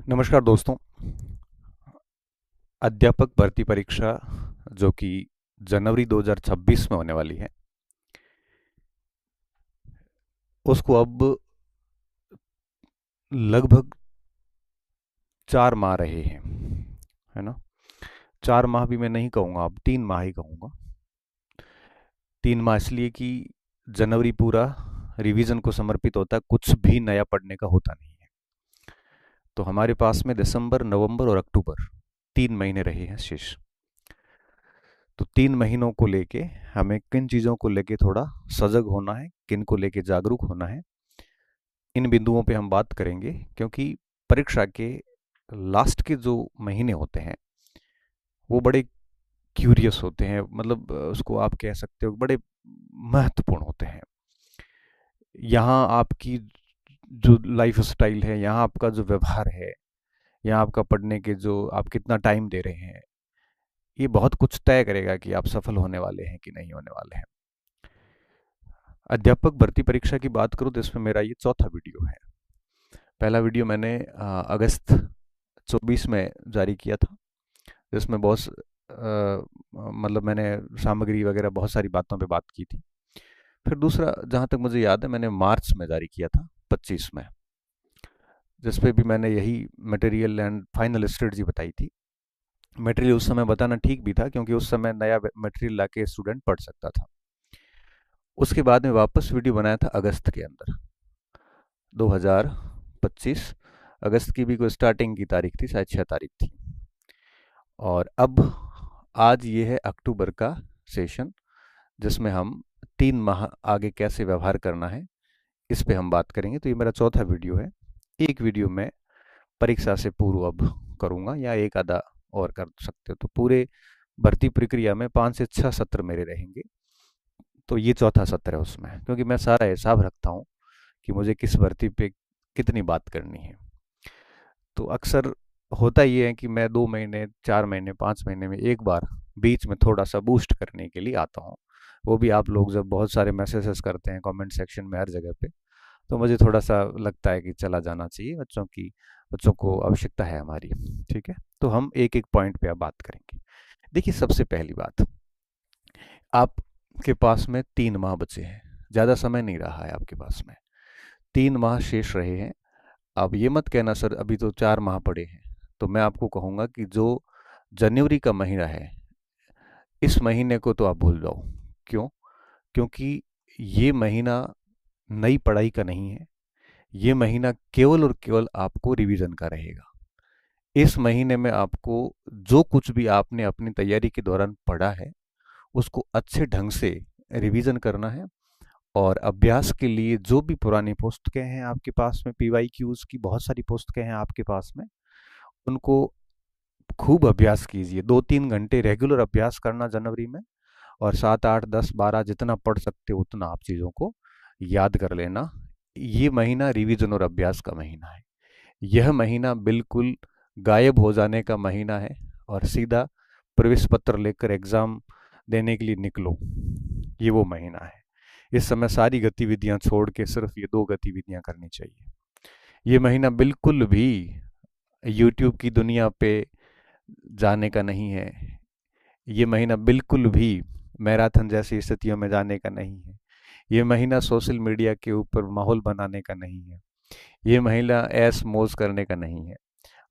नमस्कार दोस्तों। अध्यापक भर्ती परीक्षा जो कि जनवरी 2026 में होने वाली है, उसको अब लगभग 4 माह रहे हैं, है ना। 4 माह भी मैं नहीं कहूँगा, अब 3 माह ही कहूँगा। 3 माह इसलिए कि जनवरी पूरा रिवीजन को समर्पित होता है, कुछ भी नया पढ़ने का होता नहीं है। तो हमारे पास में दिसंबर, नवंबर और अक्टूबर 3 महीने रहे हैं शेष। तो 3 महीनों को लेके हमें किन चीज़ों को लेके थोड़ा सजग होना है, किन को लेके जागरूक होना है, इन बिंदुओं पे हम बात करेंगे। क्योंकि परीक्षा के लास्ट के जो महीने होते हैं वो बड़े क्यूरियस होते हैं, मतलब उसको आप कह सकते हो बड़े महत्वपूर्ण होते हैं। यहाँ आपकी जो लाइफ स्टाइल है, यहाँ आपका जो व्यवहार है, यहाँ आपका पढ़ने के जो आप कितना टाइम दे रहे हैं, ये बहुत कुछ तय करेगा कि आप सफल होने वाले हैं कि नहीं होने वाले हैं। अध्यापक भर्ती परीक्षा की बात करूँ तो इसमें मेरा ये चौथा वीडियो है। पहला वीडियो मैंने अगस्त 24 में जारी किया था, जिसमें मतलब मैंने सामग्री वगैरह बहुत सारी बातों पे बात की थी। फिर दूसरा, जहाँ तक मुझे याद है, मैंने मार्च में जारी किया था 25 में, जिस पे भी मैंने यही मटेरियल एंड फाइनल स्ट्रेटजी बताई थी। मटेरियल उस समय बताना ठीक भी था, क्योंकि उस समय नया मटेरियल लाके स्टूडेंट पढ़ सकता था। उसके बाद में वापस वीडियो बनाया था अगस्त के अंदर, 2025 अगस्त की भी कोई स्टार्टिंग की तारीख थी, शायद 6 तारीख थी। और अब आज ये है अक्टूबर का सेशन, जिसमें हम 3 माह आगे कैसे व्यवहार करना है इस पे हम बात करेंगे। तो ये मेरा चौथा वीडियो है। एक वीडियो मैं परीक्षा से पूर्व अब करूँगा, या एक आधा और कर सकते हो। तो पूरे भर्ती प्रक्रिया में 5 से 6 सत्र मेरे रहेंगे। तो ये चौथा सत्र है उसमें, क्योंकि मैं सारा हिसाब रखता हूँ कि मुझे किस भर्ती पे कितनी बात करनी है। तो अक्सर होता ये है कि मैं 2 महीने, 4 महीने, 5 महीने में एक बार बीच में थोड़ा सा बूस्ट करने के लिए आता हूँ। वो भी आप लोग जब बहुत सारे मैसेजेस करते हैं कमेंट सेक्शन में, हर जगह पे, तो मुझे थोड़ा सा लगता है कि चला जाना चाहिए। बच्चों को आवश्यकता है हमारी। ठीक है, तो हम एक एक पॉइंट पे अब बात करेंगे। देखिए, सबसे पहली बात, आपके पास में 3 माह बचे हैं। ज़्यादा समय नहीं रहा है आपके पास में, 3 माह शेष रहे हैं। अब ये मत कहना सर अभी तो 4 माह पड़े हैं। तो मैं आपको कहूँगा कि जो जनवरी का महीना है, इस महीने को तो आप भूल जाओ। क्यों? क्योंकि ये महीना नई पढ़ाई का नहीं है। ये महीना केवल और केवल आपको रिवीजन का रहेगा। इस महीने में आपको जो कुछ भी आपने अपनी तैयारी के दौरान पढ़ा है, उसको अच्छे ढंग से रिवीजन करना है। और अभ्यास के लिए जो भी पुरानी पुस्तकें हैं आपके पास में, पीवाईक्यूज की बहुत सारी पुस्तकें हैं आपके पास में, उनको खूब अभ्यास कीजिए। 2-3 घंटे रेगुलर अभ्यास करना जनवरी में, और 7, 8, 10, 12 जितना पढ़ सकते हो उतना आप चीज़ों को याद कर लेना। ये महीना रिवीजन और अभ्यास का महीना है। यह महीना बिल्कुल गायब हो जाने का महीना है, और सीधा प्रवेश पत्र लेकर एग्ज़ाम देने के लिए निकलो, ये वो महीना है। इस समय सारी गतिविधियां छोड़ के सिर्फ ये 2 गतिविधियां करनी चाहिए। ये महीना बिल्कुल भी यूट्यूब की दुनिया पे जाने का नहीं है। ये महीना बिल्कुल भी मैराथन जैसी स्थितियों में जाने का नहीं है। ये महीना सोशल मीडिया के ऊपर माहौल बनाने का नहीं है। ये महीना ऐश मौज करने का नहीं है,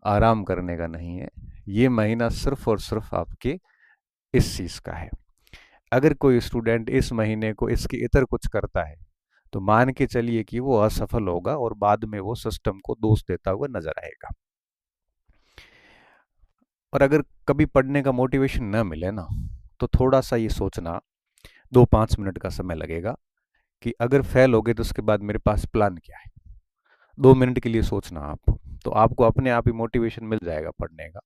आराम करने का नहीं है। ये महीना सिर्फ और सिर्फ आपके इस चीज़ का है। अगर कोई स्टूडेंट इस महीने को इसके इतर कुछ करता है, तो मान के चलिए कि वो असफल होगा, और बाद में वो सिस्टम को दोष देता हुआ नजर आएगा। और अगर कभी पढ़ने का मोटिवेशन न मिले ना, तो थोड़ा सा ये सोचना, 2-5 मिनट का समय लगेगा कि अगर फेल हो गए तो उसके बाद मेरे पास प्लान क्या है। 2 मिनट के लिए सोचना आप, तो आपको अपने आप ही मोटिवेशन मिल जाएगा पढ़ने का।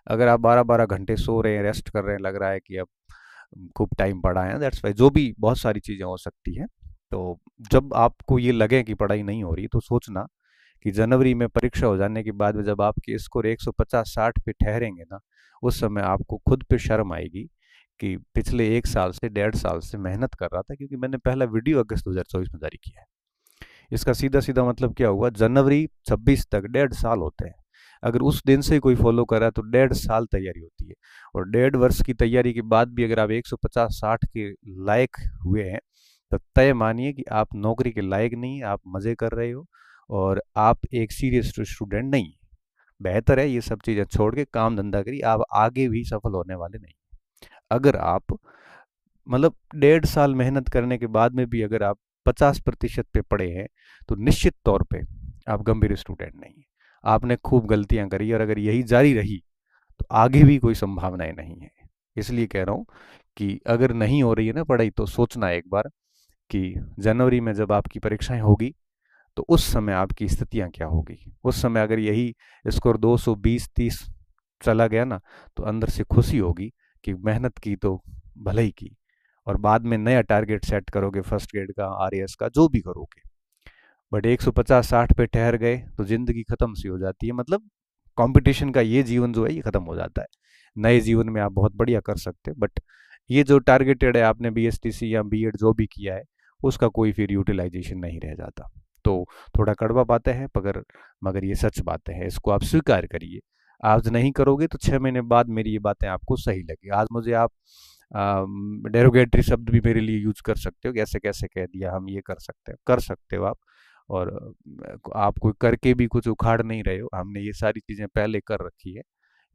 अगर आप 12-12 घंटे सो रहे हैं, रेस्ट कर रहे हैं, लग रहा है कि अब खूब टाइम पढ़ा है, दैट्स वाई, जो भी बहुत सारी चीज़ें हो सकती हैं। तो जब आपको ये लगे कि पढ़ाई नहीं हो रही, तो सोचना कि जनवरी में परीक्षा हो जाने के बाद में जब आपके स्कोर 150-60 पे ठहरेंगे ना, उस समय आपको खुद पे शर्म आएगी कि पिछले 1 साल से, 1.5 साल से मेहनत कर रहा था। क्योंकि मैंने पहला वीडियो अगस्त 2024 में जारी किया है। इसका सीधा सीधा मतलब क्या हुआ, जनवरी 26 तक 1.5 साल होते हैं। अगर उस दिन से कोई फॉलो कर रहा है तो 1.5 साल तैयारी होती है। और 1.5 वर्ष की तैयारी के बाद भी अगर आप 150-60 के लायक हुए हैं तो तय मानिए कि आप नौकरी के लायक नहीं, आप मजे कर रहे हो और आप एक सीरियस स्टूडेंट नहीं। बेहतर है ये सब चीज़ें छोड़ के काम धंधा करिए, आप आगे भी सफल होने वाले नहीं। अगर आप मतलब 1.5 साल मेहनत करने के बाद में भी अगर आप 50% पे पड़े हैं तो निश्चित तौर पे आप गंभीर स्टूडेंट नहीं है। आपने खूब गलतियां करी और अगर यही जारी रही तो आगे भी कोई संभावनाएं नहीं है। इसलिए कह रहा हूँ कि अगर नहीं हो रही है ना पढ़ाई तो सोचना एक बार कि जनवरी में जब आपकी परीक्षाएं होगी तो उस समय आपकी स्थितियां क्या होगी। उस समय अगर यही स्कोर 220-30 चला गया ना तो अंदर से खुशी होगी कि मेहनत की तो भले ही की, और बाद में नया टारगेट सेट करोगे फर्स्ट ग्रेड का, आरएएस का, जो भी करोगे। बट 150-60 पे ठहर गए तो जिंदगी खत्म सी हो जाती है। मतलब कंपटीशन का ये जीवन जो है ये खत्म हो जाता है। नए जीवन में आप बहुत बढ़िया कर सकते हैं बट ये जो टारगेटेड है आपने बीएसटीसी या बीएड जो भी किया है उसका कोई फिर यूटिलाइजेशन नहीं रह जाता। तो थोड़ा कड़वा बातें हैं मगर मगर ये सच बातें हैं, इसको आप स्वीकार करिए। आज नहीं करोगे तो 6 महीने बाद मेरी ये बातें आपको सही लगी। आज मुझे आप डेरोगेटरी शब्द भी मेरे लिए यूज कर सकते हो, कैसे कैसे कह दिया, हम ये कर सकते हो आप। और आप कोई करके भी कुछ उखाड़ नहीं रहे हो, हमने ये सारी चीज़ें पहले कर रखी है,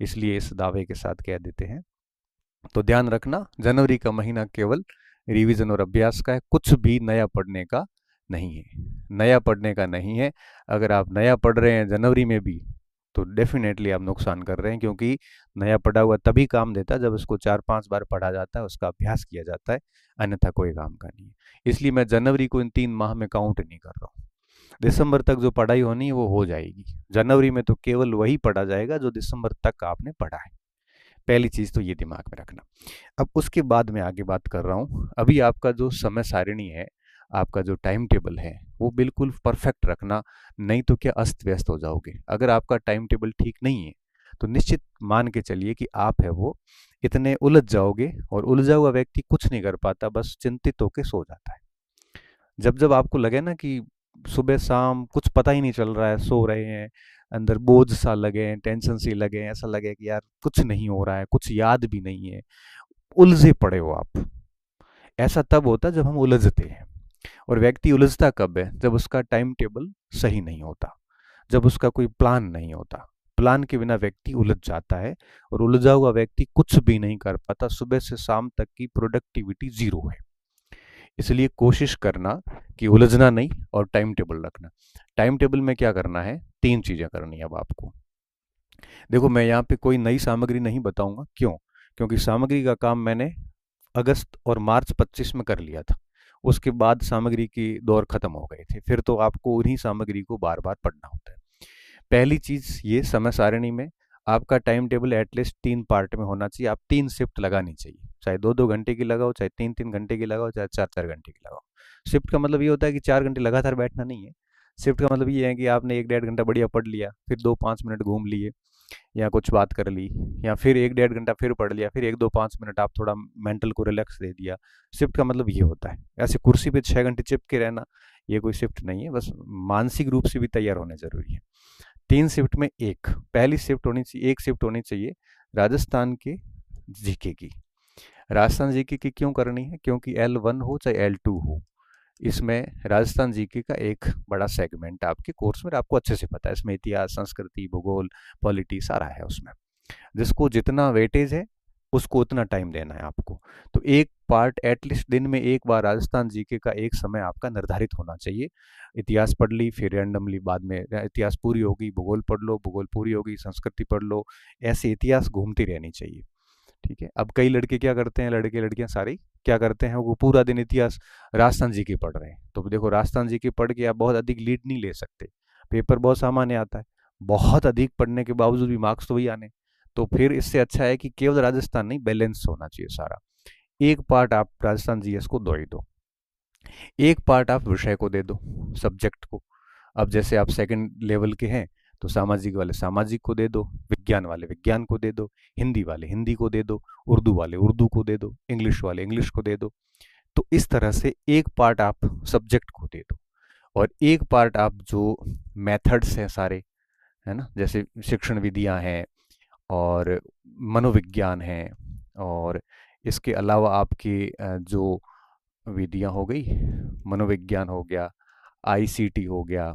इसलिए इस दावे के साथ कह देते हैं। तो ध्यान रखना, जनवरी का महीना केवल रिवीजन और अभ्यास का है, कुछ भी नया पढ़ने का नहीं है। नया पढ़ने का नहीं है। अगर आप नया पढ़ रहे हैं जनवरी में भी तो डेफिनेटली आप नुकसान कर रहे हैं, क्योंकि नया पढ़ा हुआ तभी काम देता है जब उसको 4-5 बार पढ़ा जाता है, उसका अभ्यास किया जाता है, अन्यथा कोई काम का नहीं है। इसलिए मैं जनवरी को इन 3 माह में काउंट नहीं कर रहा हूँ। दिसंबर तक जो पढ़ाई होनी है वो हो जाएगी, जनवरी में तो केवल वही पढ़ा जाएगा जो दिसंबर तक आपने पढ़ा है। पहली चीज तो ये दिमाग में रखना। अब उसके बाद मैं आगे बात कर रहा हूँ, अभी आपका जो समय सारिणी है, आपका जो टाइम टेबल है वो बिल्कुल परफेक्ट रखना, नहीं तो क्या अस्त व्यस्त हो जाओगे। अगर आपका टाइम टेबल ठीक नहीं है तो निश्चित मान के चलिए कि आप है वो इतने उलझ जाओगे, और उलझा हुआ व्यक्ति कुछ नहीं कर पाता, बस चिंतित होकर सो जाता है। जब जब आपको लगे ना कि सुबह शाम कुछ पता ही नहीं चल रहा है, सो रहे हैं, अंदर बोझ सा लगे, टेंशन सी लगे, ऐसा लगे कि यार कुछ नहीं हो रहा है, कुछ याद भी नहीं है, उलझे पड़े हो आप, ऐसा तब होता है जब हम उलझते हैं। और व्यक्ति उलझता कब है? जब उसका टाइम टेबल सही नहीं होता, जब उसका कोई प्लान नहीं होता। प्लान के बिना व्यक्ति उलझ जाता है, और उलझा हुआ व्यक्ति कुछ भी नहीं कर पाता, सुबह से शाम तक की प्रोडक्टिविटी जीरो है। इसलिए कोशिश करना कि उलझना नहीं और टाइम टेबल रखना। टाइम टेबल में क्या करना है? 3 चीजें करनी है अब आपको। देखो, मैं यहाँ पे कोई नई सामग्री नहीं बताऊंगा, क्यों? क्योंकि सामग्री का काम मैंने अगस्त और मार्च 25 में कर लिया था। उसके बाद सामग्री की दौर खत्म हो गए थे, फिर तो आपको उन्हीं सामग्री को बार बार पढ़ना होता है। पहली चीज ये, समय सारणी में आपका टाइम टेबल एटलीस्ट 3 पार्ट में होना चाहिए। आप 3 शिफ्ट लगानी चाहिए, चाहे 2-2 घंटे की लगाओ, चाहे 3-3 घंटे की लगाओ, चाहे 4-4 घंटे की लगाओ। शिफ्ट का मतलब ये होता है कि 4 घंटे लगातार बैठना नहीं है। शिफ्ट का मतलब ये है कि आपने 1-1.5 घंटा बढ़िया पढ़ लिया, फिर 2-5 मिनट घूम लिए या कुछ बात कर ली, या फिर 1-1.5 घंटा फिर पढ़ लिया, फिर 1-2-5 मिनट आप थोड़ा मेंटल को रिलैक्स दे दिया। शिफ्ट का मतलब ये होता है। ऐसे कुर्सी पे 6 घंटे चिपके रहना ये कोई शिफ्ट नहीं है, बस मानसिक रूप से भी तैयार होने जरूरी है। 3 शिफ्ट में एक पहली शिफ्ट होनी चाहिए, एक शिफ्ट होनी चाहिए राजस्थान के जीके की। राजस्थान जीके की क्यों करनी है? क्योंकि L1 हो चाहे L2 हो, इसमें राजस्थान जीके का एक बड़ा सेगमेंट आपके कोर्स में, आपको अच्छे से पता है, इसमें इतिहास, संस्कृति, भूगोल, पॉलिटी सारा है उसमें। जिसको जितना वेटेज है उसको उतना टाइम देना है आपको। तो एक पार्ट एटलीस्ट दिन में एक बार राजस्थान जीके का एक समय आपका निर्धारित होना चाहिए। इतिहास पढ़ ली, फिर रैंडमली बाद में इतिहास पूरी होगी, भूगोल पढ़ लो, भूगोल पूरी होगी, संस्कृति पढ़ लो, ऐसे इतिहास घूमती रहनी चाहिए। ठीक है। अब कई लड़के क्या करते हैं, लड़के लड़कियां सारी क्या करते हैं, वो पूरा दिन इतिहास राजस्थान जी के पढ़ रहे हैं। तो देखो, राजस्थान जी के पढ़ के आप बहुत अधिक लीड नहीं ले सकते, पेपर बहुत सामान्य आता है, बहुत अधिक पढ़ने के बावजूद भी मार्क्स तो वही आने। तो फिर इससे अच्छा है कि केवल राजस्थान नहीं, बैलेंस होना चाहिए सारा। एक पार्ट आप राजस्थान जीएस को दो ही दो, एक पार्ट आप विषय को दे दो, सब्जेक्ट को। अब जैसे आप सेकंड लेवल के हैं तो सामाजिक वाले सामाजिक को दे दो, विज्ञान वाले विज्ञान को दे दो, हिंदी वाले हिंदी को दे दो, उर्दू वाले उर्दू को दे दो, इंग्लिश वाले इंग्लिश को दे दो। तो इस तरह से एक पार्ट आप सब्जेक्ट को दे दो, और एक पार्ट आप जो मेथड्स हैं सारे, है ना, जैसे शिक्षण विधियां हैं और मनोविज्ञान है, और इसके अलावा आपकी जो विधियां हो गई, मनोविज्ञान हो गया, आईसीटी हो गया,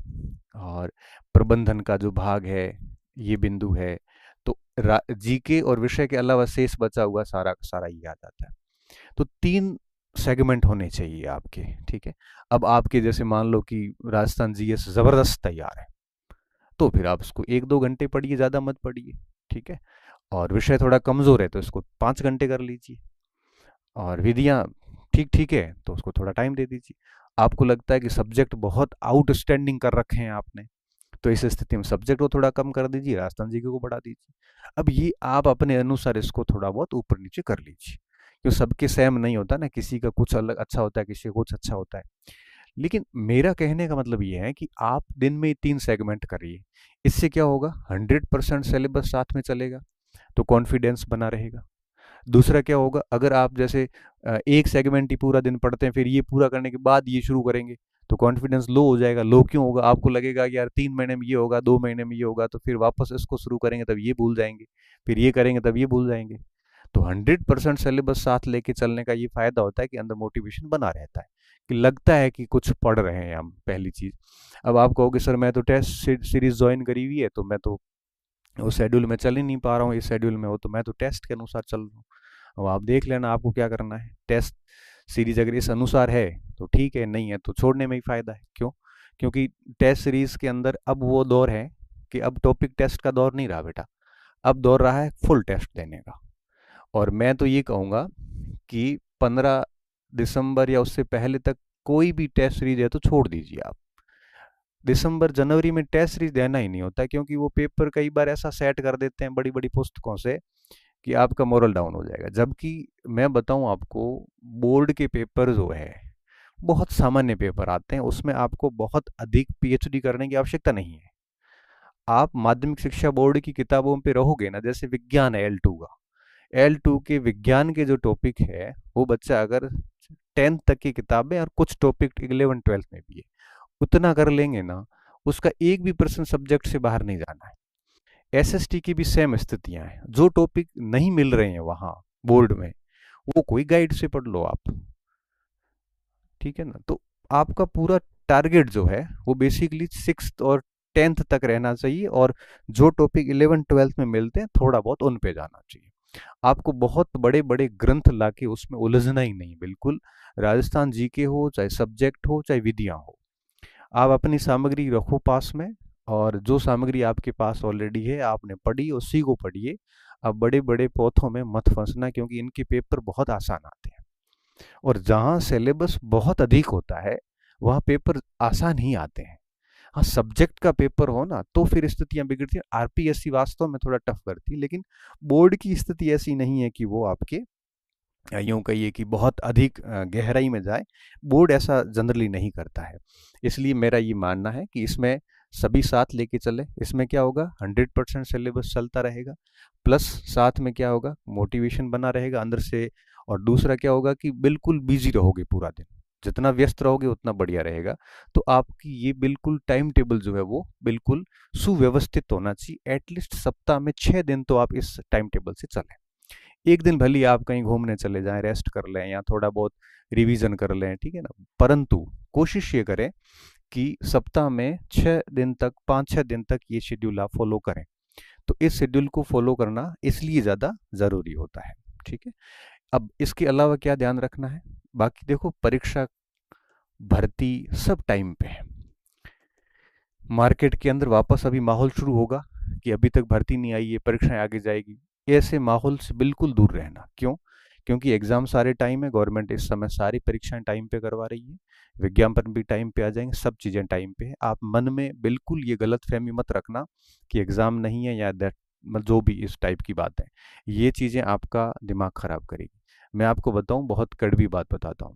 और प्रबंधन का जो भाग है ये बिंदु है। तो जीके और विषय के अलावा शेष बचा हुआ सारा का सारा ये आ जाता है। तो 3 सेगमेंट होने चाहिए आपके, ठीक है। अब आपके जैसे मान लो कि राजस्थान जीएस जबरदस्त तैयार है, तो फिर आप इसको 1-2 घंटे पढ़िए, ज़्यादा मत पढ़िए, ठीक है। और विषय थोड़ा कमज़ोर है तो इसको 5 घंटे कर लीजिए, और विधियाँ ठीक ठीक है तो उसको थोड़ा टाइम दे दीजिए। आपको लगता है कि सब्जेक्ट बहुत आउटस्टैंडिंग कर रखे हैं आपने, तो इस स्थिति में सब्जेक्ट को थोड़ा कम कर दीजिए, राजस्थान जीके को बढ़ा दीजिए। अब ये आप अपने अनुसार इसको थोड़ा बहुत ऊपर नीचे कर लीजिए, क्यों सबके सेम नहीं होता ना, किसी का कुछ अलग अच्छा होता है, किसी का कुछ अच्छा होता है। लेकिन मेरा कहने का मतलब ये है कि आप दिन में 3 सेगमेंट करिए। इससे क्या होगा, 100% सिलेबस साथ में चलेगा, तो कॉन्फिडेंस बना रहेगा। दूसरा क्या होगा, अगर आप जैसे एक सेगमेंट ही पूरा दिन पढ़ते हैं, फिर ये पूरा करने के बाद ये शुरू करेंगे, तो कॉन्फिडेंस लो हो जाएगा। लो क्यों होगा, आपको लगेगा कि यार 3 महीने में ये होगा, 2 महीने में ये होगा, तो फिर वापस इसको शुरू करेंगे तब ये भूल जाएंगे, फिर ये करेंगे तब ये भूल जाएंगे। तो 100% सिलेबस साथ लेके चलने का ये फायदा होता है कि अंदर मोटिवेशन बना रहता है, कि लगता है कि कुछ पढ़ रहे हैं हम, पहली चीज। अब आप कहोगे सर मैं तो टेस्ट सीरीज ज्वाइन करी हुई है, तो मैं तो उस शेड्यूल में चल ही नहीं पा रहा हूँ, इस शेड्यूल में हो तो मैं तो टेस्ट के अनुसार चल रहा हूँ। अब आप देख लेना आपको क्या करना है। टेस्ट सीरीज अगर इस अनुसार है तो ठीक है, नहीं है तो छोड़ने में ही फायदा है। क्यों? क्योंकि टेस्ट सीरीज के अंदर अब वो दौर है कि अब टॉपिक टेस्ट का दौर नहीं रहा बेटा, अब दौर रहा है फुल टेस्ट देने का। और मैं तो ये कहूँगा कि 15 दिसंबर या उससे पहले तक कोई भी टेस्ट सीरीज है तो छोड़ दीजिए आप। दिसंबर जनवरी में टेस्ट सीरीज देना ही नहीं होता, क्योंकि वो पेपर कई बार ऐसा सेट कर देते हैं बड़ी बड़ी पुस्तकों से कि आपका मोरल डाउन हो जाएगा। जबकि मैं बताऊं आपको, बोर्ड के पेपर जो है बहुत सामान्य पेपर आते हैं, उसमें आपको बहुत अधिक पीएचडी करने की आवश्यकता नहीं है। आप माध्यमिक शिक्षा बोर्ड की किताबों पे रहोगे ना, जैसे विज्ञान है L2 का, L2 के विज्ञान के जो टॉपिक है, वो बच्चा अगर 10th तक की किताबें और कुछ टॉपिक 11th 12th में भी है, उतना कर लेंगे ना, उसका एक भी प्रश्न सब्जेक्ट से बाहर नहीं जाना है। एसएसटी की भी सेम स्थितियां हैं, जो टॉपिक नहीं मिल रहे हैं वहां बोर्ड में, वो कोई गाइड से पढ़ लो आप, ठीक है ना। तो आपका पूरा टारगेट जो है वो बेसिकली 6th और 10th तक रहना चाहिए, और जो टॉपिक 11th 12th में मिलते हैं थोड़ा बहुत उन पे जाना चाहिए। आपको बहुत बड़े बड़े ग्रंथ लाके उसमें उलझना ही नहीं, बिल्कुल। राजस्थान जीके हो, चाहे सब्जेक्ट हो, चाहे विधियां हो, आप अपनी सामग्री रखो पास में, और जो सामग्री आपके पास ऑलरेडी है आपने पढ़ी, उसी को पढ़िए। अब बड़े बड़े पोथों में मत फंसना, क्योंकि इनके पेपर बहुत आसान आते हैं, और जहाँ सिलेबस बहुत अधिक होता है वहाँ पेपर आसान ही आते हैं। हाँ, सब्जेक्ट का पेपर हो ना तो फिर स्थितियां बिगड़ती हैं। आरपीएससी वास्तव में थोड़ा टफ करती है, लेकिन बोर्ड की स्थिति ऐसी नहीं है कि वो आपके यूं कहिए कि बहुत अधिक गहराई में जाए। बोर्ड ऐसा जनरली नहीं करता है। इसलिए मेरा ये मानना है कि इसमें सभी साथ लेके चले। इसमें क्या होगा, 100% सिलेबस चलता रहेगा, प्लस साथ में क्या होगा, मोटिवेशन बना रहेगा अंदर से। और दूसरा क्या होगा कि बिल्कुल बिजी रहोगे पूरा दिन, जितना व्यस्त रहोगे उतना बढ़िया रहेगा। तो आपकी ये बिल्कुल टाइम टेबल जो है वो बिल्कुल सुव्यवस्थित होना चाहिए। एटलीस्ट सप्ताह में 6 दिन तो आप इस टाइम टेबल से चलें। एक दिन भले ही आप कहीं घूमने चले जाएं, रेस्ट कर लें या थोड़ा बहुत रिवीजन कर लें, ठीक है ना, परंतु कोशिश ये करें कि सप्ताह में 6 दिन तक, 5-6 दिन तक ये शेड्यूल आप फॉलो करें। तो इस शेड्यूल को फॉलो करना इसलिए ज़्यादा ज़रूरी होता है, ठीक है। अब इसके अलावा क्या ध्यान रखना है, बाकी देखो परीक्षा, भर्ती सब टाइम पे है। मार्केट के अंदर वापस अभी माहौल शुरू होगा कि अभी तक भर्ती नहीं आई है, परीक्षाएं आगे जाएगी, ऐसे माहौल से बिल्कुल दूर रहना। क्यों? क्योंकि एग्जाम सारे टाइम है, गवर्नमेंट इस समय सारी परीक्षाएं टाइम पे करवा रही है, विज्ञापन भी टाइम पे आ जाएंगे, सब चीज़ें टाइम पे है। आप मन में बिल्कुल ये गलत फहमी मत रखना कि एग्जाम नहीं है या दैट, जो भी इस टाइप की बात है, ये चीज़ें आपका दिमाग खराब करेगी। मैं आपको बताऊं, बहुत कड़वी बात बताता हूँ।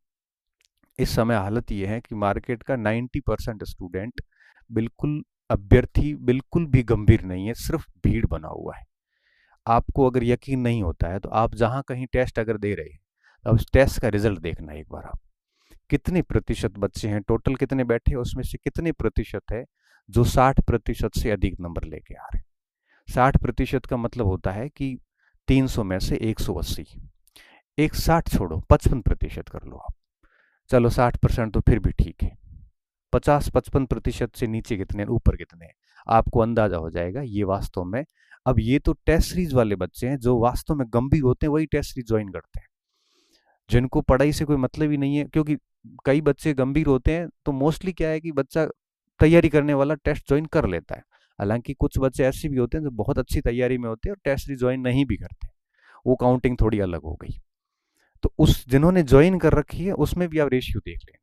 इस समय हालत ये है कि मार्केट का 90% स्टूडेंट, बिल्कुल अभ्यर्थी बिल्कुल भी गंभीर नहीं है, सिर्फ भीड़ बना हुआ है। आपको अगर यकीन नहीं होता है तो आप जहां कहीं टेस्ट अगर दे रहे हैं, तो अब टेस्ट का रिजल्ट देखना एक बार आप, कितने प्रतिशत बच्चे हैं, टोटल कितने बैठे हैं उसमें से कितने प्रतिशत है जो 60% से अधिक नंबर लेके आ रहे हैं। 60% का मतलब होता है कि 300 में से 180। एक 60 छोड़ो, 55% कर लो आप। चलो 60% तो फिर भी ठीक है। 50-55% से नीचे कितने, ऊपर कितने हैं, आपको अंदाजा हो जाएगा ये वास्तव में। अब ये तो टेस्ट सीरीज वाले बच्चे हैं, जो वास्तव में गंभीर होते हैं वही टेस्ट सीरीज ज्वाइन करते हैं, जिनको पढ़ाई से कोई मतलब ही नहीं है। क्योंकि कई बच्चे गंभीर होते हैं तो मोस्टली क्या है कि बच्चा तैयारी करने वाला टेस्ट ज्वाइन कर लेता है। हालांकि कुछ बच्चे ऐसे भी होते हैं जो बहुत अच्छी तैयारी में होते हैं और टेस्ट सीरीज ज्वाइन नहीं भी करते, वो काउंटिंग थोड़ी अलग हो गई। तो उस जिन्होंने ज्वाइन कर रखी है उसमें भी आप रेशियो देख लेना।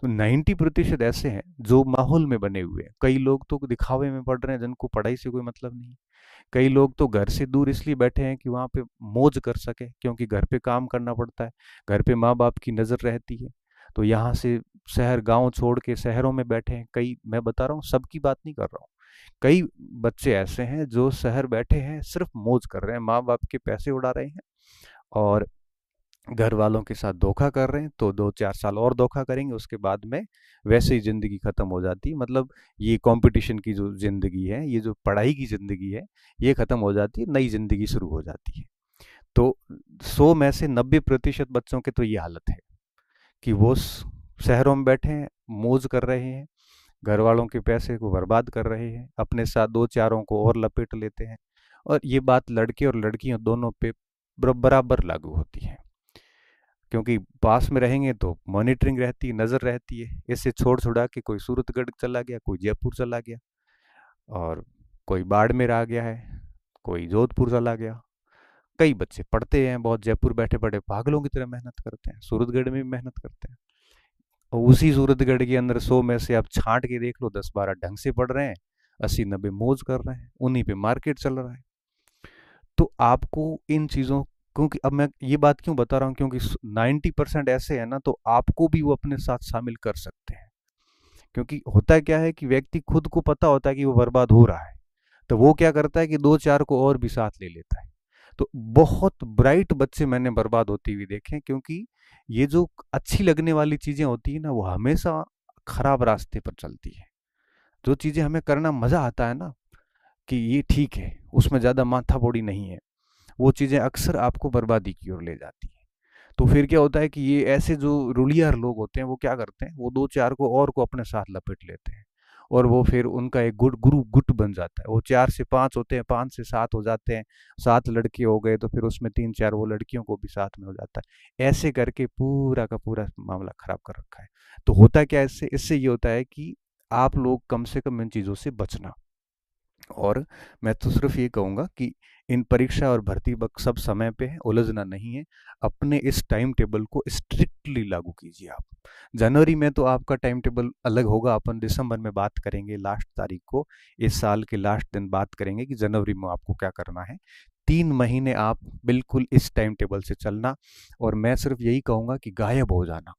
तो 90% ऐसे हैं जो माहौल में बने हुए हैं। कई लोग तो दिखावे में पढ़ रहे हैं, जिनको पढ़ाई से कोई मतलब नहीं। कई लोग तो घर से दूर इसलिए बैठे हैं कि वहाँ पे मौज कर सके, क्योंकि घर पे काम करना पड़ता है, घर पे माँ बाप की नज़र रहती है। तो यहाँ से शहर गांव छोड़ के शहरों में बैठे हैं कई। मैं बता रहा हूँ, सबकी बात नहीं कर रहा हूँ। कई बच्चे ऐसे हैं जो शहर बैठे हैं, सिर्फ मौज कर रहे हैं, माँ बाप के पैसे उड़ा रहे हैं और घर वालों के साथ धोखा कर रहे हैं। तो 2-4 साल और धोखा करेंगे, उसके बाद में वैसे ही ज़िंदगी ख़त्म हो जाती है। मतलब ये कंपटीशन की जो ज़िंदगी है, ये जो पढ़ाई की ज़िंदगी है, ये ख़त्म हो जाती है, नई ज़िंदगी शुरू हो जाती है। तो 100 में से 90% बच्चों के तो ये हालत है कि वो शहरों में बैठे हैं, मौज कर रहे हैं, घर वालों के पैसे को बर्बाद कर रहे हैं, अपने साथ दो चारों को और लपेट लेते हैं। और ये बात लड़के और लड़कियों दोनों पे बराबर लागू होती है, क्योंकि पास में रहेंगे तो मॉनिटरिंग रहती है, नज़र रहती है। इससे छोड़ छुड़ा के कोई सूरतगढ़ चला गया, कोई जयपुर चला गया, और कोई बाड़मेर आ गया है, कोई जोधपुर चला गया। कई बच्चे पढ़ते हैं बहुत, जयपुर बैठे पढ़े पागलों की तरह मेहनत करते हैं, सूरतगढ़ में भी मेहनत करते हैं। और उसी सूरतगढ़ के अंदर 100 में से आप छांट के देख लो, 10-12 ढंग से पढ़ रहे हैं, 80-90 मौज कर रहे हैं, उन्हीं पे मार्केट चल रहा है। तो आपको इन चीज़ों, क्योंकि अब मैं ये बात क्यों बता रहा हूँ, क्योंकि 90% ऐसे है ना, तो आपको भी वो अपने साथ शामिल कर सकते हैं। क्योंकि होता क्या है कि व्यक्ति खुद को पता होता है कि वो बर्बाद हो रहा है, तो वो क्या करता है कि 2-4 को और भी साथ ले लेता है। तो बहुत ब्राइट बच्चे मैंने बर्बाद होते हुए देखे हैं, क्योंकि ये जो अच्छी लगने वाली चीज़ें होती है ना, वो हमेशा खराब रास्ते पर चलती है। जो चीज़ें हमें करना मज़ा आता है ना, कि ये ठीक है, उसमें ज़्यादा माथा-फोड़ी नहीं है, वो चीज़ें अक्सर आपको बर्बादी की ओर ले जाती हैं। तो फिर क्या होता है कि ये ऐसे जो रुलियार लोग होते हैं, वो क्या करते हैं, वो 2-4 को और को अपने साथ लपेट लेते हैं, और वो फिर उनका एक गुट बन जाता है। वो 4 से 5 होते हैं, 5 से 7 हो जाते हैं, 7 लड़के हो गए तो फिर उसमें 3-4 वो लड़कियों को भी साथ में हो जाता है। ऐसे करके पूरा का पूरा मामला खराब कर रखा है। तो होता क्या है इससे? इससे ये होता है कि आप लोग कम से कम इन चीज़ों से बचना। और मैं तो सिर्फ ये कहूँगा कि इन परीक्षा और भर्ती वक्त सब समय पे है, उलझना नहीं है। अपने इस टाइम टेबल को स्ट्रिक्टली लागू कीजिए आप। जनवरी में तो आपका टाइम टेबल अलग होगा, अपन दिसंबर में बात करेंगे लास्ट तारीख को, इस साल के लास्ट दिन बात करेंगे कि जनवरी में आपको क्या करना है। 3 महीने आप बिल्कुल इस टाइम टेबल से चलना, और मैं सिर्फ यही कहूँगा कि गायब हो जाना।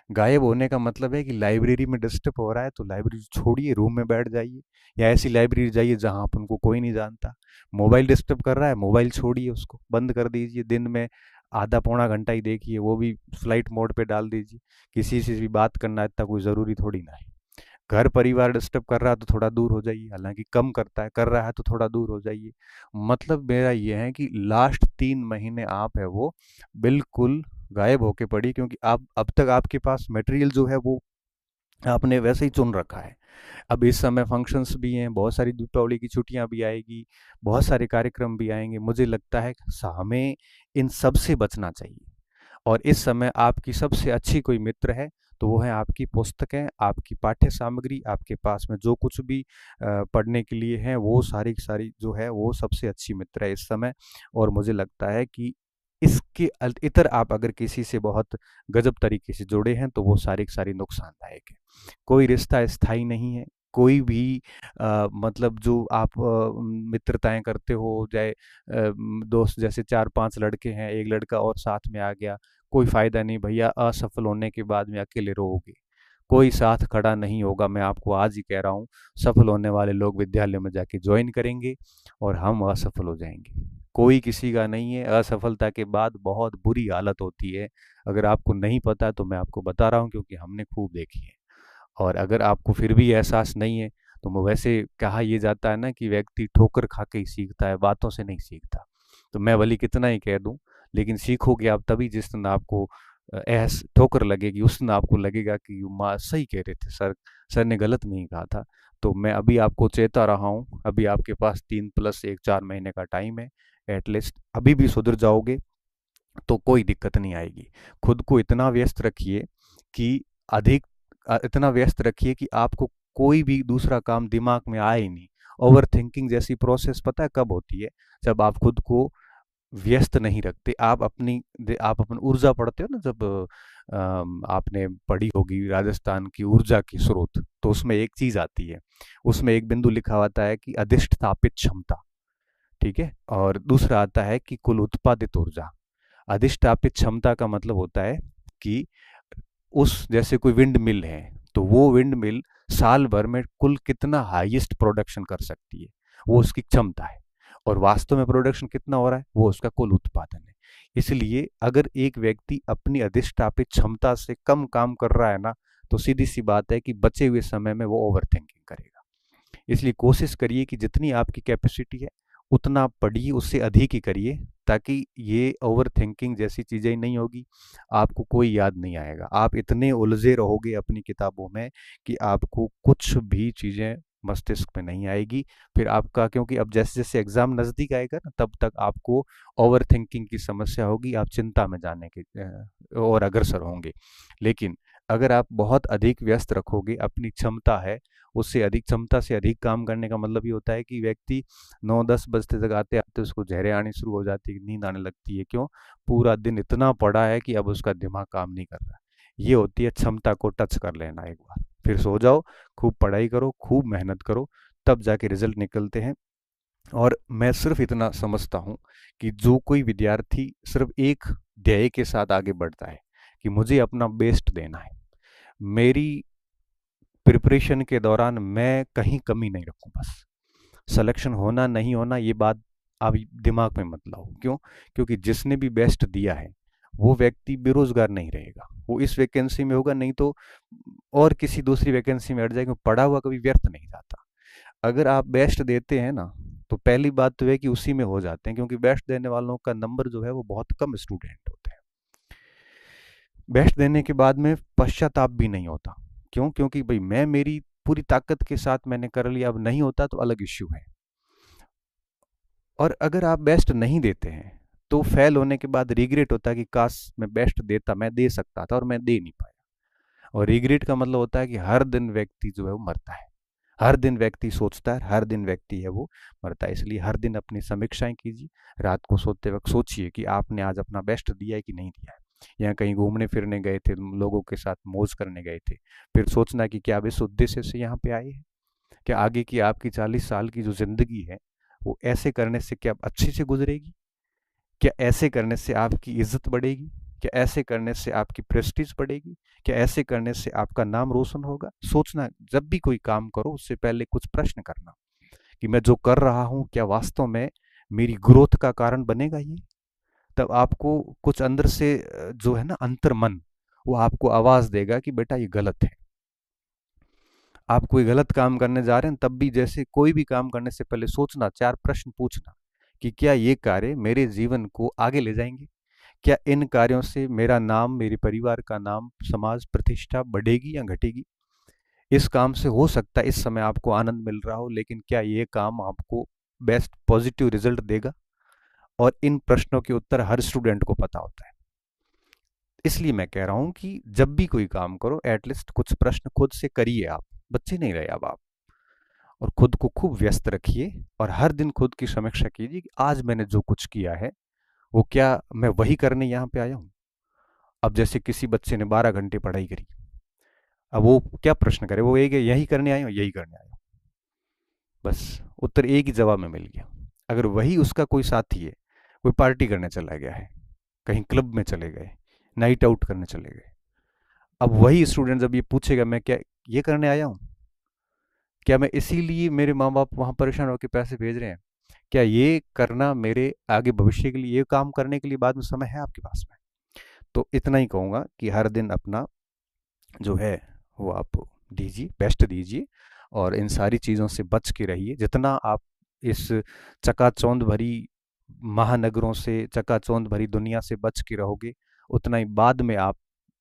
गायब होने का मतलब है कि लाइब्रेरी में डिस्टर्ब हो रहा है तो लाइब्रेरी छोड़िए, रूम में बैठ जाइए, या ऐसी लाइब्रेरी जाइए जहां अपन को कोई नहीं जानता। मोबाइल डिस्टर्ब कर रहा है, मोबाइल छोड़िए, उसको बंद कर दीजिए, दिन में आधा पौना घंटा ही देखिए, वो भी फ्लाइट मोड पे डाल दीजिए। किसी से भी बात करना इतना कोई ज़रूरी थोड़ी ना है। घर परिवार डिस्टर्ब कर रहा है तो थोड़ा दूर हो जाइए, हालांकि कम करता है, कर रहा है तो थोड़ा दूर हो जाइए। मतलब मेरा ये है कि लास्ट 3 महीने आप है वो बिल्कुल गायब होके पड़ी, क्योंकि आप अब तक आपके पास मटेरियल जो है वो आपने वैसे ही चुन रखा है। अब इस समय फंक्शंस भी हैं, बहुत सारी दीपावली की छुट्टियां भी आएगी, बहुत सारे कार्यक्रम भी आएंगे। मुझे लगता है हमें इन सब से बचना चाहिए। और इस समय आपकी सबसे अच्छी कोई मित्र है तो वो है आपकी पुस्तकें, आपकी पाठ्य सामग्री, आपके पास में जो कुछ भी पढ़ने के लिए है, वो सारी की सारी जो है वो सबसे अच्छी मित्र है इस समय। और मुझे लगता है कि इसके इतर आप अगर किसी से बहुत गजब तरीके से जुड़े हैं तो वो सारी की सारी नुकसानदायक है। कोई रिश्ता स्थायी नहीं है। कोई भी मतलब जो आप मित्रताएं करते हो, चाहे दोस्त जैसे 4-5 लड़के हैं, एक लड़का और साथ में आ गया, कोई फायदा नहीं भैया, असफल होने के बाद में अकेले रहोगे, कोई साथ खड़ा नहीं होगा। मैं आपको आज ही कह रहा हूँ, सफल होने वाले लोग विद्यालय में जाके ज्वाइन करेंगे और हम असफल हो जाएंगे। कोई किसी का नहीं है, असफलता के बाद बहुत बुरी हालत होती है। अगर आपको नहीं पता तो मैं आपको बता रहा हूँ, क्योंकि हमने खूब देखी है। और अगर आपको फिर भी एहसास नहीं है तो वैसे कहा ये जाता है ना कि व्यक्ति ठोकर खा के ही सीखता है, बातों से नहीं सीखता। तो मैं भले कितना ही कह दूं, लेकिन सीखोगे आप तभी जिस दिन आपको एहस ठोकर लगेगी, उस दिन आपको लगेगा कि माँ सही कह रहे थे, सर ने गलत नहीं कहा था। तो मैं अभी आपको चेता रहा हूँ, अभी आपके पास 3+1 4 महीने का टाइम है। एटलीस्ट अभी भी सुधर जाओगे तो कोई दिक्कत नहीं आएगी। खुद को इतना व्यस्त रखिए कि अधिक इतना व्यस्त रखिए कि आपको कोई भी दूसरा काम दिमाग में आए ही नहीं। ओवर थिंकिंग जैसी प्रोसेस पता है कब होती है? जब आप खुद को व्यस्त नहीं रखते। आप अपन ऊर्जा पढ़ते हो ना, जब आपने पढ़ी होगी राजस्थान की ऊर्जा की स्रोत, तो उसमें एक चीज आती है, उसमें एक बिंदु लिखा होता है कि अधिष्ठापित क्षमता, ठीक है, और दूसरा आता है कि कुल उत्पादित ऊर्जा। अधिष्ठापित क्षमता का मतलब होता है कि उस जैसे कोई विंड मिल है, तो वो विंड मिल साल भर में कुल कितना हाईएस्ट प्रोडक्शन कर सकती है, वो उसकी क्षमता है। और वास्तव में प्रोडक्शन कितना हो रहा है, वो उसका कुल उत्पादन है। इसलिए अगर एक व्यक्ति अपनी अधिष्ठापित क्षमता से कम काम कर रहा है ना, तो सीधी सी बात है कि बचे हुए समय में वो ओवर थिंकिंग करेगा। इसलिए कोशिश करिए कि जितनी आपकी कैपेसिटी है उतना पढ़िए, उससे अधिक ही करिए, ताकि ये ओवर थिंकिंग जैसी चीज़ें नहीं होगी। आपको कोई याद नहीं आएगा, आप इतने उलझे रहोगे अपनी किताबों में कि आपको कुछ भी चीज़ें मस्तिष्क में नहीं आएगी। फिर आपका, क्योंकि अब जैसे जैसे एग्जाम नज़दीक आएगा ना, तब तक आपको ओवर थिंकिंग की समस्या होगी, आप चिंता में जाने के और अग्रसर होंगे। लेकिन अगर आप बहुत अधिक व्यस्त रखोगे, अपनी क्षमता है उससे अधिक, क्षमता से अधिक काम करने का मतलब ये होता है कि व्यक्ति 9-10 बजते तक आते आते उसको जहरें आनी शुरू हो जाती है, नींद आने लगती है। क्यों? पूरा दिन इतना पड़ा है कि अब उसका दिमाग काम नहीं कर रहा है। ये होती है क्षमता को टच कर लेना एक बार, फिर सो जाओ, खूब पढ़ाई करो, खूब मेहनत करो, तब जाके रिजल्ट निकलते हैं। और मैं सिर्फ इतना समझता हूँ कि जो कोई विद्यार्थी सिर्फ एक ध्येय के साथ आगे बढ़ता है कि मुझे अपना बेस्ट देना है, मेरी प्रिपरेशन के दौरान मैं कहीं कमी नहीं रखूं, बस सिलेक्शन होना नहीं होना ये बात आप दिमाग में मत लाओ। क्यों? क्योंकि जिसने भी बेस्ट दिया है वो व्यक्ति बेरोजगार नहीं रहेगा, वो इस वैकेंसी में होगा, नहीं तो और किसी दूसरी वैकेंसी में अट जाएगा। पढ़ा हुआ कभी व्यर्थ नहीं जाता। अगर आप बेस्ट देते हैं ना, तो पहली बात तो है कि उसी में हो जाते हैं, क्योंकि बेस्ट देने वालों का नंबर जो है वो बहुत कम स्टूडेंट होते हैं। बेस्ट देने के बाद में पश्चाताप भी नहीं होता। क्यों? क्योंकि भाई मैं मेरी पूरी ताकत के साथ मैंने कर लिया, अब नहीं होता तो अलग इश्यू है। और अगर आप बेस्ट नहीं देते हैं तो फेल होने के बाद रिग्रेट होता है कि काश मैं बेस्ट देता, मैं दे सकता था और मैं दे नहीं पाया। और रिग्रेट का मतलब होता है कि हर दिन व्यक्ति जो है वो मरता है, हर दिन व्यक्ति सोचता है, हर दिन व्यक्ति है वो मरता है। इसलिए हर दिन अपनी समीक्षाएं कीजिए, रात को सोते वक्त सोचिए कि आपने आज अपना बेस्ट दिया है कि नहीं दिया है। या कहीं घूमने फिरने गए थे, लोगों के साथ मौज करने गए थे, फिर सोचना कि क्या आप इस उद्देश्य से यहाँ पे आए हैं? क्या आगे की आपकी 40 साल की जो जिंदगी है वो ऐसे करने से क्या अच्छे से गुजरेगी? क्या ऐसे करने से आपकी इज्जत बढ़ेगी? क्या ऐसे करने से आपकी प्रेस्टीज बढ़ेगी? क्या ऐसे करने से आपका नाम रोशन होगा? सोचना, जब भी कोई काम करो उससे पहले कुछ प्रश्न करना कि मैं जो कर रहा हूँ क्या वास्तव में मेरी ग्रोथ का कारण बनेगा ये? तब आपको कुछ अंदर से जो है ना अंतर मन, वो आपको आवाज देगा कि बेटा ये गलत है। आप कोई गलत काम करने जा रहे हैं, तब भी जैसे कोई भी काम करने से पहले सोचना, 4 प्रश्न पूछना कि क्या ये कार्य मेरे जीवन को आगे ले जाएंगे? क्या इन कार्यों से मेरा नाम, मेरे परिवार का नाम, समाज प्रतिष्ठा बढ़ेगी या घटेगी? इस काम से हो सकता है इस समय आपको आनंद मिल रहा हो, लेकिन क्या ये काम आपको बेस्ट पॉजिटिव रिजल्ट देगा? और इन प्रश्नों के उत्तर हर स्टूडेंट को पता होता है। इसलिए मैं कह रहा हूं कि जब भी कोई काम करो एटलीस्ट कुछ प्रश्न खुद से करिए। आप बच्चे नहीं रहे अब आप। और खुद को खूब व्यस्त रखिए और हर दिन खुद की समीक्षा कीजिए कि आज मैंने जो कुछ किया है वो क्या मैं वही करने यहाँ पे आया हूँ? अब जैसे किसी बच्चे ने 12 घंटे पढ़ाई करी, अब वो क्या प्रश्न करे? वो एक यही करने आया हूँ, यही करने आया हूँ, बस उत्तर एक ही जवाब में मिल गया। अगर वही उसका कोई साथी है, कोई पार्टी करने चला गया है, कहीं क्लब में चले गए, नाइट आउट करने चले गए, अब वही स्टूडेंट जब ये पूछेगा मैं क्या ये करने आया हूँ, क्या मैं इसीलिए मेरे माँ बाप वहां परेशान होकर पैसे भेज रहे हैं, क्या ये करना मेरे आगे भविष्य के लिए, ये काम करने के लिए बाद में समय है आपके पास में? तो इतना ही कहूंगा कि हर दिन अपना जो है वो आप दीजिए, बेस्ट दीजिए। और इन सारी चीज़ों से बच के रहिए। जितना आप इस चकाचौंध भरी महानगरों से, चकाचौंध भरी दुनिया से बच के रहोगे, उतना ही बाद में आप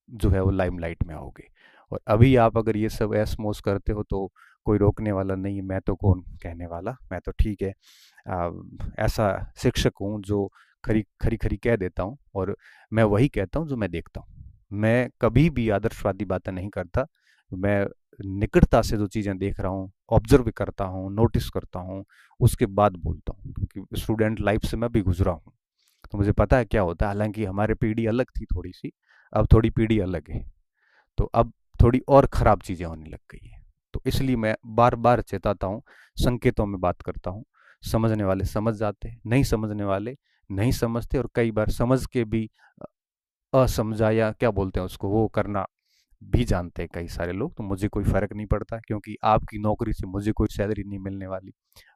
जो है वो लाइमलाइट में आओगे। और अभी आप अगर ये सब ऐश मौज करते हो तो कोई रोकने वाला नहीं है। मैं तो कौन कहने वाला, मैं तो ठीक है आ, ऐसा शिक्षक हूँ जो खरी खरी खरी कह देता हूँ, और मैं वही कहता हूँ जो मैं देखता हूँ। मैं कभी भी आदर्शवादी बातें नहीं करता। मैं निकटता से जो चीज़ें देख रहा हूँ, ऑब्जर्व करता हूँ, नोटिस करता हूँ, उसके बाद बोलता हूँ, क्योंकि स्टूडेंट लाइफ से मैं भी गुजरा हूँ। तो मुझे पता है क्या होता है। हालांकि हमारे पीढ़ी अलग थी थोड़ी सी, अब थोड़ी पीढ़ी अलग है, तो अब थोड़ी और ख़राब चीज़ें होने लग गई हैं। तो इसलिए मैं बार बार चेताता हूँ, संकेतों में बात करता हूँ। समझने वाले समझ जाते हैं, नहीं समझने वाले नहीं समझते, और कई बार समझ के भी असमझा, या क्या बोलते हैं उसको, वो करना भी जानते हैं कई सारे लोग। तो मुझे कोई फ़र्क नहीं पड़ता, क्योंकि आपकी नौकरी से मुझे कोई सैलरी नहीं मिलने वाली,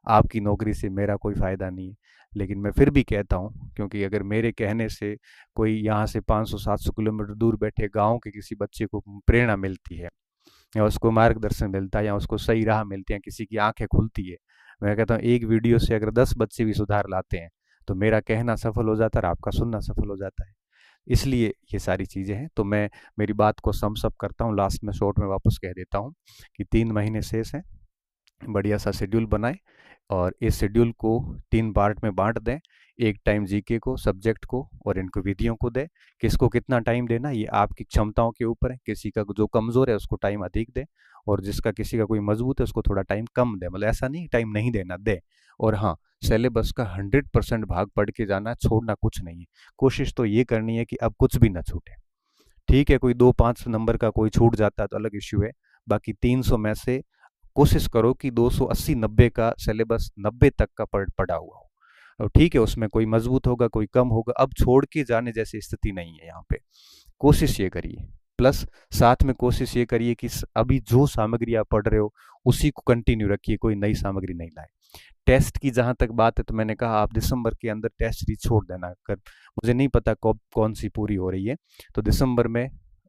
आपकी नौकरी से मेरा कोई फ़ायदा नहीं है। लेकिन मैं फिर भी कहता हूँ, क्योंकि अगर मेरे कहने से कोई यहाँ से 500-700 किलोमीटर दूर बैठे गाँव के किसी बच्चे को प्रेरणा मिलती है, या उसको मार्गदर्शन मिलता है, या उसको सही राह मिलती है, किसी की आंखें खुलती है, मैं कहता हूँ एक वीडियो से अगर 10 बच्चे भी सुधार लाते हैं तो मेरा कहना सफल हो जाता है और आपका सुनना सफल हो जाता है। इसलिए ये सारी चीज़ें हैं। तो मैं मेरी बात को समसप करता हूँ, लास्ट में शॉर्ट में वापस कह देता हूँ कि 3 महीने शेष हैं। बढ़िया सा शेड्यूल बनाएं, और इस शेड्यूल को 3 पार्ट में बांट दें। एक टाइम जीके को, सब्जेक्ट को, और इनको विधियों को दें। किसको कितना टाइम देना ये आपकी क्षमताओं के ऊपर है। किसी का जो कमज़ोर है उसको टाइम अधिक दें, और जिसका किसी का कोई मजबूत है उसको थोड़ा टाइम कम दें। मतलब ऐसा नहीं टाइम नहीं देना, दे। और हाँ, सिलेबस का 100% भाग पढ़ के जाना, छोड़ना कुछ नहीं है। कोशिश तो ये करनी है कि अब कुछ भी ना छूटे। ठीक है, कोई 2-5 नंबर का कोई छूट जाता है तो अलग इश्यू है। बाकी 300 में से कोशिश करो कि 280-90 का सिलेबस 90 तक का पढ़ा हुआ हो। और ठीक है, उसमें कोई मजबूत होगा, कोई कम होगा, अब छोड़ के जाने जैसी स्थिति नहीं है यहाँ पे। कोशिश ये करिए, प्लस साथ में कोशिश ये करिए कि अभी जो सामग्री आप पढ़ रहे हो उसी को कंटिन्यू रखिए, कोई नई सामग्री नहीं लाए। टेस्ट की जहाँ तक बात है तो मैंने कहा आप दिसंबर के अंदर टेस्ट सीरीज छोड़ देना। कर मुझे नहीं पता कब कौन सी पूरी हो रही है, तो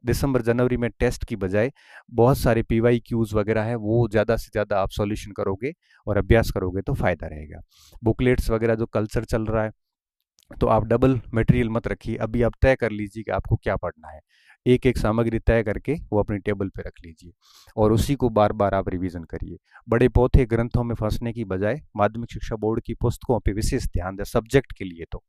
दिसंबर जनवरी में टेस्ट की बजाय बहुत सारे पीवाई क्यूज वगैरह है, वो ज़्यादा से ज़्यादा आप सॉल्यूशन करोगे और अभ्यास करोगे तो फ़ायदा रहेगा। बुकलेट्स वगैरह जो कल्चर चल रहा है, तो आप डबल मटेरियल मत रखिए। अभी आप तय कर लीजिए कि आपको क्या पढ़ना है। एक एक सामग्री तय करके वो अपनी टेबल पे रख लीजिए, और उसी को बार बार आप रिवीजन करिए। बड़े पौधे ग्रंथों में फंसने की बजाय माध्यमिक शिक्षा बोर्ड की पुस्तकों पे विशेष ध्यान दें सब्जेक्ट के लिए तो।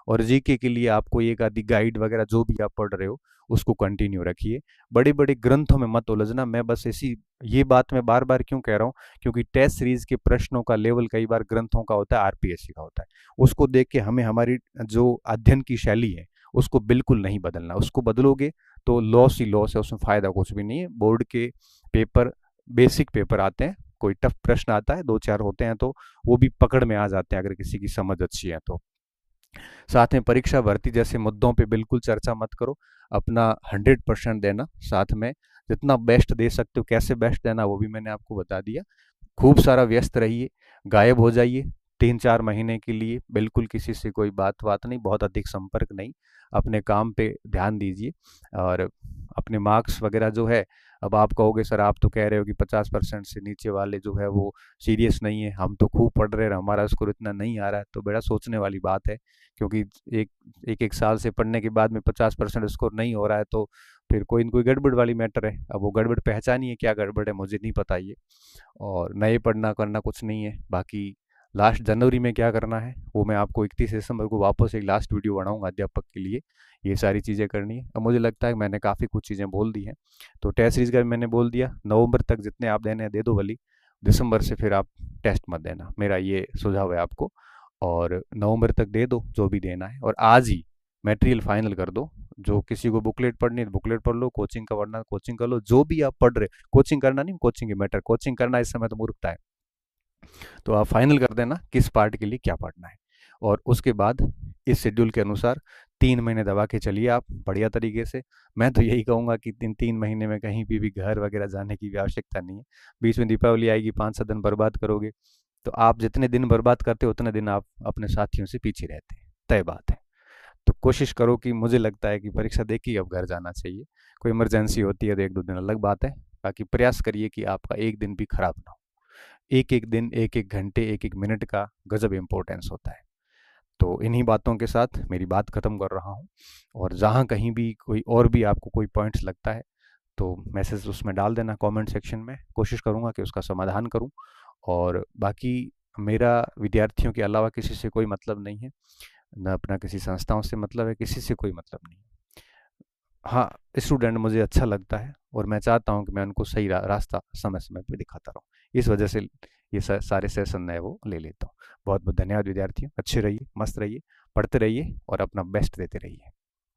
और जीके के लिए आपको एक आदि गाइड वगैरह जो भी आप पढ़ रहे हो उसको कंटिन्यू रखिए। बड़े बड़े ग्रंथों में मत उलझना। मैं बस ऐसी ये बात मैं बार बार क्यों कह रहा हूँ, क्योंकि टेस्ट सीरीज के प्रश्नों का लेवल कई बार ग्रंथों का होता है, आरपीएससी का होता है। उसको देख के हमें हमारी जो अध्ययन की शैली है उसको बिल्कुल नहीं बदलना। उसको बदलोगे तो लॉस ही लॉस है, उसमें फायदा कुछ भी नहीं है। बोर्ड के पेपर, बेसिक पेपर आते हैं, कोई टफ प्रश्न आता है, 2-4 होते हैं, तो वो भी पकड़ में आ जाते हैं अगर किसी की समझ अच्छी है तो। साथ में परीक्षा भर्ती जैसे मुद्दों पे बिल्कुल चर्चा मत करो, अपना 100% देना। साथ में जितना बेस्ट दे सकते हो, कैसे बेस्ट देना वो भी मैंने आपको बता दिया। खूब सारा व्यस्त रहिए, गायब हो जाइए 3-4 महीने के लिए, बिल्कुल किसी से कोई बात नहीं, बहुत अधिक संपर्क नहीं, अपने काम पे ध्यान दीजिए। और अपने मार्क्स वगैरह जो है, अब आप कहोगे सर आप तो कह रहे हो कि 50% से नीचे वाले जो है वो सीरियस नहीं है, हम तो खूब पढ़ रहे हैं, हमारा स्कोर इतना नहीं आ रहा है। तो बड़ा सोचने वाली बात है, क्योंकि एक एक साल से पढ़ने के बाद में 50% स्कोर नहीं हो रहा है, तो फिर कोई न कोई गड़बड़ वाली मैटर है। अब वो गड़बड़ पहचानिए, क्या गड़बड़ है मुझे नहीं पता ये। और नए पढ़ना करना कुछ नहीं है। बाकी लास्ट जनवरी में क्या करना है वो मैं आपको 31 दिसंबर को वापस एक लास्ट वीडियो बनाऊंगा अध्यापक के लिए। ये सारी चीज़ें करनी है। अब मुझे लगता है कि मैंने काफ़ी कुछ चीज़ें बोल दी हैं। तो टेस्ट सीरीज का भी मैंने बोल दिया, नवंबर तक जितने आप देने हैं दे दो भली, दिसंबर से फिर आप टेस्ट मत देना, मेरा ये सुझाव है आपको। और नवंबर तक दे दो जो भी देना है, और आज ही मटेरियल फाइनल कर दो। जो किसी को बुकलेट पढ़नी है बुकलेट पढ़ लो, कोचिंग का पढ़ना कोचिंग कर लो, जो भी आप पढ़ रहे, कोचिंग करना नहीं, कोचिंग की मैटर, कोचिंग करना इस समय तो मूर्खता है। तो आप फाइनल कर देना किस पार्ट के लिए क्या पढ़ना है, और उसके बाद इस शेड्यूल के अनुसार 3 महीने दबा के चलिए आप बढ़िया तरीके से। मैं तो यही कहूँगा कि 3 महीने में कहीं भी घर वगैरह जाने की भी आवश्यकता नहीं है। बीच में दीपावली आएगी, 5-7 दिन बर्बाद करोगे, तो आप जितने दिन बर्बाद करते हो उतने दिन आप अपने साथियों से पीछे रहते हैं, तय बात है। तो कोशिश करो कि, मुझे लगता है कि परीक्षा दे के अब घर जाना चाहिए। कोई इमरजेंसी होती है तो 1-2 दिन अलग बात है, बाकी प्रयास करिए कि आपका एक दिन भी खराब ना हो। एक एक दिन, एक एक घंटे, एक एक मिनट का गजब इम्पोर्टेंस होता है। तो इन्हीं बातों के साथ मेरी बात ख़त्म कर रहा हूँ। और जहाँ कहीं भी कोई और भी आपको कोई पॉइंट्स लगता है तो मैसेज उसमें डाल देना कमेंट सेक्शन में, कोशिश करूँगा कि उसका समाधान करूँ। और बाकी मेरा विद्यार्थियों के अलावा किसी से कोई मतलब नहीं है, ना अपना किसी संस्थाओं से मतलब है, किसी से कोई मतलब नहीं। हाँ, स्टूडेंट मुझे अच्छा लगता है और मैं चाहता हूँ कि मैं उनको सही रास्ता समय समय पे दिखाता रहूँ। इस वजह से ये सारे सेशन है वो ले लेता हूँ। बहुत बहुत धन्यवाद विद्यार्थियों, अच्छे रहिए, मस्त रहिए, पढ़ते रहिए और अपना बेस्ट देते रहिए।